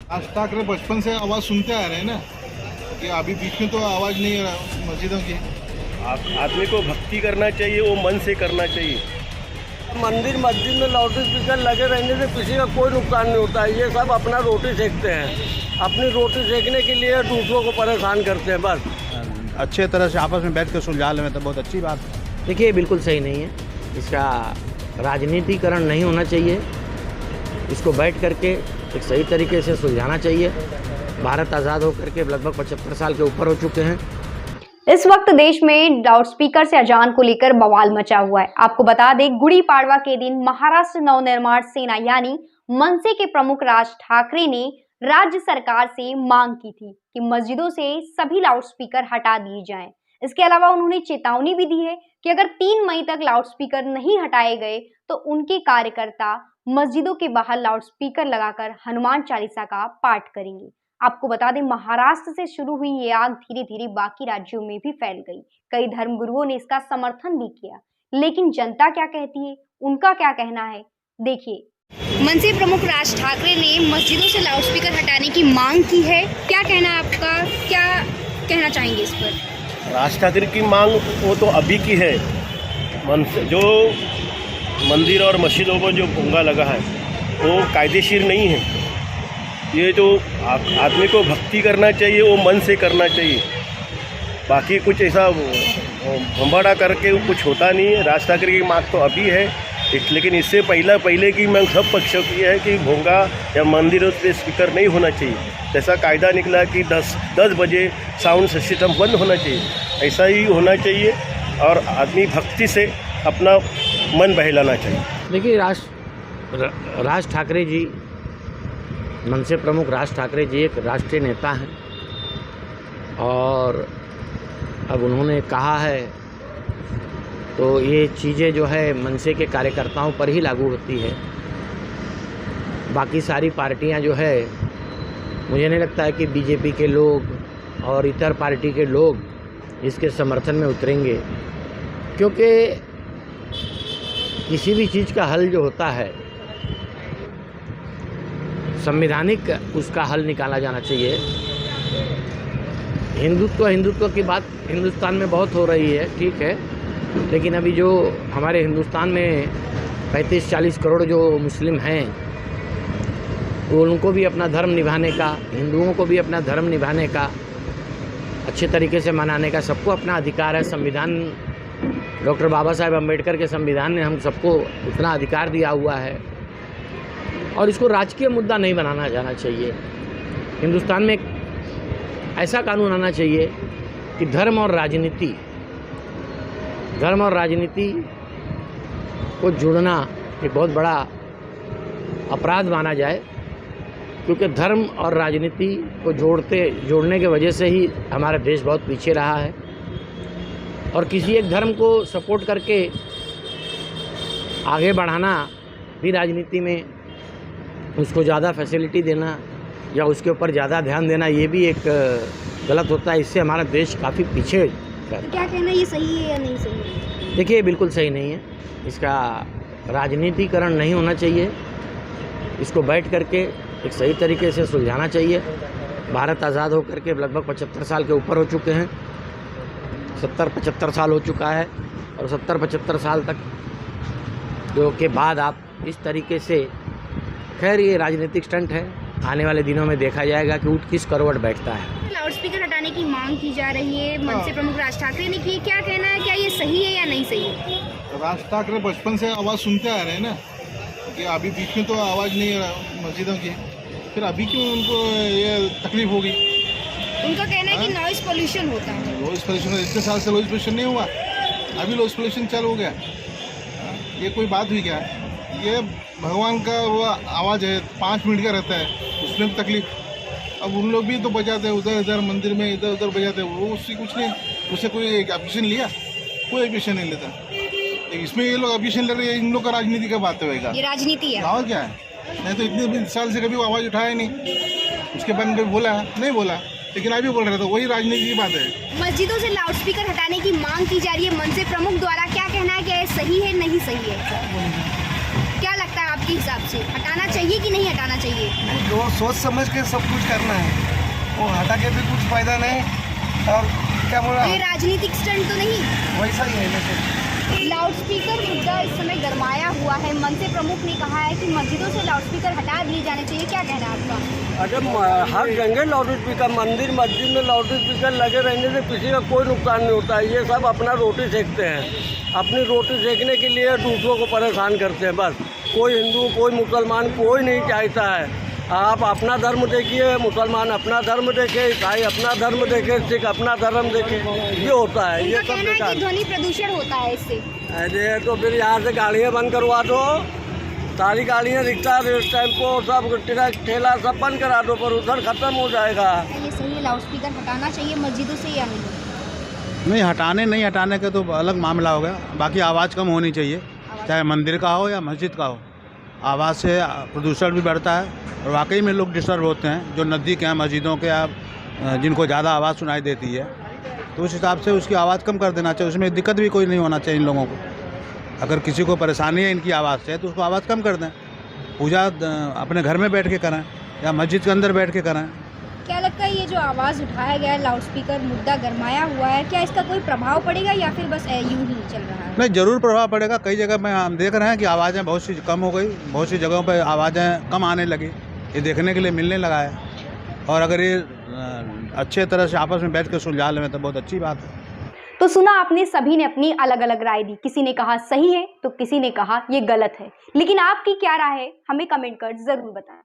राज ठाकरे बचपन से आवाज़ सुनते आ रहे हैं ना, कि अभी बीच में तो आवाज़ नहीं है मस्जिदों की। आदमी को भक्ति करना चाहिए, वो मन से करना चाहिए। मंदिर मस्जिद में लाउड स्पीकर लगे रहने से किसी का कोई नुकसान नहीं होता है। ये सब अपना रोटी सेकते हैं, अपनी रोटी सेकने के लिए दूसरों को परेशान करते हैं बस। अच्छे तरह से आपस में बैठ कर सुलझा लें तो बहुत अच्छी बात है। देखिए, बिल्कुल सही नहीं है, इसका राजनीतिकरण नहीं होना चाहिए। इसको बैठ करके एक सही तरीके से सुलझाना चाहिए। भारत आज़ाद होकर के लगभग 75 साल के ऊपर हो चुके हैं। इस वक्त देश में लाउडस्पीकर से अजान को लेकर बवाल मचा हुआ है। आपको बता दें, गुड़ी पाड़वा के दिन महाराष्ट्र नवनिर्माण सेना यानी मनसे के प्रमुख राज ठाकरे ने राज्य सरकार से मांग की थी कि मस्जिदों से सभी लाउडस्पीकर हटा दिए जाएं। इसके अलावा उन्होंने चेतावनी भी दी है कि अगर 3 मई तक लाउडस्पीकर नहीं हटाए गए तो उनके कार्यकर्ता मस्जिदों के बाहर लाउडस्पीकर लगाकर हनुमान चालीसा का पाठ करेंगे। आपको बता दें, महाराष्ट्र से शुरू हुई ये आग धीरे धीरे बाकी राज्यों में भी फैल गई। कई धर्मगुरुओं ने इसका समर्थन भी किया, लेकिन जनता क्या कहती है, उनका क्या कहना है, देखिए। मनसे प्रमुख राज ठाकरे ने मस्जिदों से लाउडस्पीकर हटाने की मांग की है। क्या कहना है आपका, क्या कहना चाहेंगे इस पर? राज ठाकरे की मांग वो तो अभी की है। जो मंदिर और मस्जिदों पर जो भोंगा लगा है वो कायदेशीर नहीं है। ये जो आदमी को भक्ति करना चाहिए, वो मन से करना चाहिए। बाकी कुछ ऐसा भंबाड़ा करके कुछ होता नहीं है। राज ठाकरे की मांग तो अभी है, लेकिन इससे पहले की मांग सब पक्षों की है कि भोंगा या मंदिरों पे स्पीकर नहीं होना चाहिए। जैसा कायदा निकला कि 10 बजे साउंड सिस्टम बंद होना चाहिए, ऐसा ही होना चाहिए और आदमी भक्ति से अपना मन बहलाना चाहिए। देखिए, राज ठाकरे जी, मनसे प्रमुख राज ठाकरे जी एक राष्ट्रीय नेता हैं और अब उन्होंने कहा है तो ये चीज़ें जो है मनसे के कार्यकर्ताओं पर ही लागू होती है। बाकी सारी पार्टियां जो है, मुझे नहीं लगता है कि बीजेपी के लोग और इतर पार्टी के लोग इसके समर्थन में उतरेंगे, क्योंकि किसी भी चीज़ का हल जो होता है संवैधानिक उसका हल निकाला जाना चाहिए। हिंदुत्व की बात हिंदुस्तान में बहुत हो रही है, ठीक है, लेकिन अभी जो हमारे हिंदुस्तान में 35-40 करोड़ जो मुस्लिम हैं, वो उनको भी अपना धर्म निभाने का, हिंदुओं को भी अपना धर्म निभाने का, अच्छे तरीके से मनाने का सबको अपना अधिकार है। संविधान, डॉक्टर बाबा साहेब अम्बेडकर के संविधान ने हम सबको उतना अधिकार दिया हुआ है और इसको राजकीय मुद्दा नहीं बनाना जाना चाहिए। हिंदुस्तान में ऐसा कानून आना चाहिए कि धर्म और राजनीति को जोड़ना एक बहुत बड़ा अपराध माना जाए, क्योंकि धर्म और राजनीति को जोड़ने की वजह से ही हमारा देश बहुत पीछे रहा है। और किसी एक धर्म को सपोर्ट करके आगे बढ़ाना भी राजनीति में, उसको ज़्यादा फैसिलिटी देना या उसके ऊपर ज़्यादा ध्यान देना, ये भी एक गलत होता है। इससे हमारा देश काफ़ी पीछे तो क्या कहना है, ये सही है या नहीं सही है? देखिए, बिल्कुल सही नहीं है, इसका राजनीतिकरण नहीं होना चाहिए। इसको बैठ करके एक सही तरीके से सुलझाना चाहिए। भारत आज़ाद होकर के लगभग 75 साल के ऊपर हो चुके हैं, 70-75 साल हो चुका है और 70-75 साल तक जो के बाद आप इस तरीके से, खैर ये राजनीतिक स्टंट है, आने वाले दिनों में देखा जाएगा कि ऊँट किस करवट बैठता है। लाउडस्पीकर हटाने की मांग की जा रही है, मनसे प्रमुख राज ठाकरे ने की। क्या कहना है, क्या ये सही है या नहीं सही है? राज ठाकरे बचपन से आवाज़ सुनते आ रहे हैं ना, कि अभी बीच में तो आवाज़ नहीं है मस्जिदों की, फिर अभी क्यों उनको ये तकलीफ होगी? उनका कहना है कि नॉइस पोल्यूशन होता है। नॉइस पोल्यूशन, इतने साल से नॉइस पोल्यूशन नहीं हुआ, अभी नॉइस पोल्यूशन चालू हो गया। ये कोई बात हुई क्या? ये भगवान का वो आवाज़ है, 5 मिनट का रहता है, उसमें भी तकलीफ। अब उन लोग भी तो बजाते हैं उधर इधर मंदिर में, इधर उधर बजाते हैं, वो उससे कुछ नहीं, उससे कोई एप्लीकेशन लिया? कोई एप्लीकेशन नहीं लेता। इसमें ये लोग एप्लीकेशन ले रहे हैं, इन लोग का राजनीति का बात होगा। ये राजनीति है और क्या है? नहीं तो इतने साल से कभी वो आवाज़ उठाया नहीं, उसके बाद कभी बोला नहीं बोला, लेकिन अभी बोल रहे थे, वही राजनीति की बात है। मस्जिदों से लाउडस्पीकर हटाने की मांग की जा रही है मनसे प्रमुख द्वारा। क्या कहना है, क्या ये सही है नहीं सही है? क्या लगता है आपको? आपके हिसाब से हटाना चाहिए कि नहीं हटाना चाहिए? जो सोच समझ के सब कुछ करना है, वो हटा के भी कुछ फायदा नहीं। और क्या बोला, ये राजनीतिक स्टंट तो नहीं? वैसा ही है वैसे। लाउडस्पीकर मुद्दा इस समय गरमाया हुआ है। मनसे प्रमुख ने कहा है कि मस्जिदों से लाउडस्पीकर हटा दिए जाने चाहिए, क्या कहना है आपका? अरे हर जगह लाउड स्पीकर, मंदिर मस्जिद में लाउड स्पीकर लगे रहने से किसी का कोई नुकसान नहीं होता है। ये सब अपना रोटी सेकते हैं, अपनी रोटी सेकने के लिए दूसरों को परेशान करते हैं बस। कोई हिंदू, कोई मुसलमान, कोई नहीं चाहता है। आप अपना धर्म देखिए, मुसलमान अपना धर्म देखे, ईसाई अपना धर्म देखे, सिख अपना धर्म देखे, ये होता है। ये उनका सब कहना है बेकार। कि ध्वनि प्रदूषण होता है इससे। अरे तो फिर यहाँ से गाड़ियाँ बंद करवा दो, सारी गाड़ियाँ, रिक्शा, टेम्पो, सब ट्रक, ठेला सब बंद करा दो, प्रदूषण खत्म हो जाएगा। ये सही है, लाउडस्पीकर हटाना चाहिए मस्जिदों से या नहीं? नहीं, नहीं हटाने के तो अलग मामला हो गया। बाकी आवाज़ कम होनी चाहिए, चाहे मंदिर का हो या मस्जिद का हो। आवाज़ से प्रदूषण भी बढ़ता है और वाकई में लोग डिस्टर्ब होते हैं, जो नज़दीक हैं मस्जिदों के, या जिनको ज़्यादा आवाज़ सुनाई देती है, तो उस हिसाब से उसकी आवाज़ कम कर देना चाहिए। उसमें दिक्कत भी कोई नहीं होना चाहिए इन लोगों को। अगर किसी को परेशानी है इनकी आवाज़ से तो उसको आवाज़ कम कर दें। पूजा अपने घर में बैठ के करें या मस्जिद के अंदर बैठ के करें। क्या लगता है ये जो आवाज़ उठाया गया है, लाउडस्पीकर मुद्दा गरमाया हुआ है, क्या इसका कोई प्रभाव पड़ेगा या फिर बस यूं ही चल रहा है? नहीं, ज़रूर प्रभाव पड़ेगा। कई जगह में हम देख रहे हैं कि आवाज़ें बहुत सी कम हो गई, बहुत सी जगहों पर आवाज़ें कम आने लगी। ये देखने के लिए मिलने लगा है। और अगर ये अच्छे तरह से आपस में बैठ कर सुलझा लें तो बहुत अच्छी बात है। तो सुना आपने, सभी ने अपनी अलग अलग राय दी। किसी ने कहा सही है तो किसी ने कहा ये गलत है। लेकिन आपकी क्या राय है, हमें कमेंट कर जरूर बताएं।